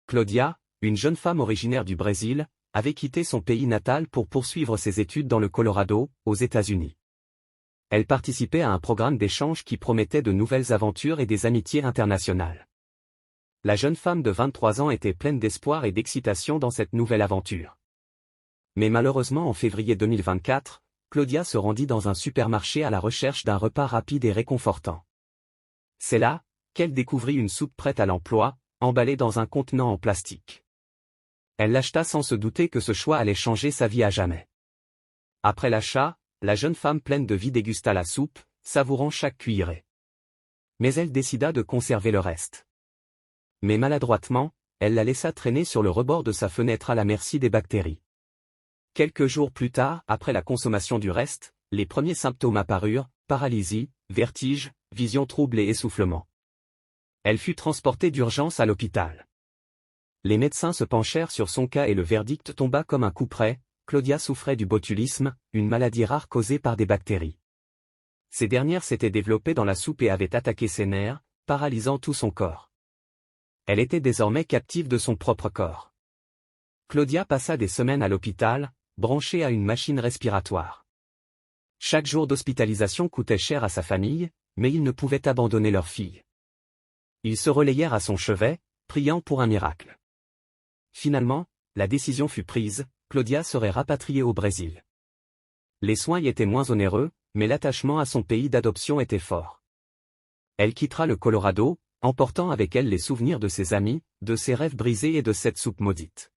Claudia, une jeune femme originaire du Brésil, avait quitté son pays natal pour poursuivre ses études dans le Colorado, aux États-Unis. Elle participait à un programme d'échange qui promettait de nouvelles aventures et des amitiés internationales. La jeune femme de 23 ans était pleine d'espoir et d'excitation dans cette nouvelle aventure. Mais malheureusement en février 2024, Claudia se rendit dans un supermarché à la recherche d'un repas rapide et réconfortant. C'est là qu'elle découvrit une soupe prête à l'emploi, emballée dans un contenant en plastique. Elle l'acheta sans se douter que ce choix allait changer sa vie à jamais. Après l'achat, la jeune femme pleine de vie dégusta la soupe, savourant chaque cuillerée. Mais elle décida de conserver le reste. Mais maladroitement, elle la laissa traîner sur le rebord de sa fenêtre à la merci des bactéries. Quelques jours plus tard, après la consommation du reste, les premiers symptômes apparurent, paralysie, vertige, vision trouble et essoufflement. Elle fut transportée d'urgence à l'hôpital. Les médecins se penchèrent sur son cas et le verdict tomba comme un coup près: Claudia souffrait du botulisme, une maladie rare causée par des bactéries. Ces dernières s'étaient développées dans la soupe et avaient attaqué ses nerfs, paralysant tout son corps. Elle était désormais captive de son propre corps. Claudia passa des semaines à l'hôpital, branchée à une machine respiratoire. Chaque jour d'hospitalisation coûtait cher à sa famille, mais ils ne pouvaient abandonner leur fille. Ils se relayèrent à son chevet, priant pour un miracle. Finalement, la décision fut prise: Claudia serait rapatriée au Brésil. Les soins y étaient moins onéreux, mais l'attachement à son pays d'adoption était fort. Elle quittera le Colorado, emportant avec elle les souvenirs de ses amis, de ses rêves brisés et de cette soupe maudite.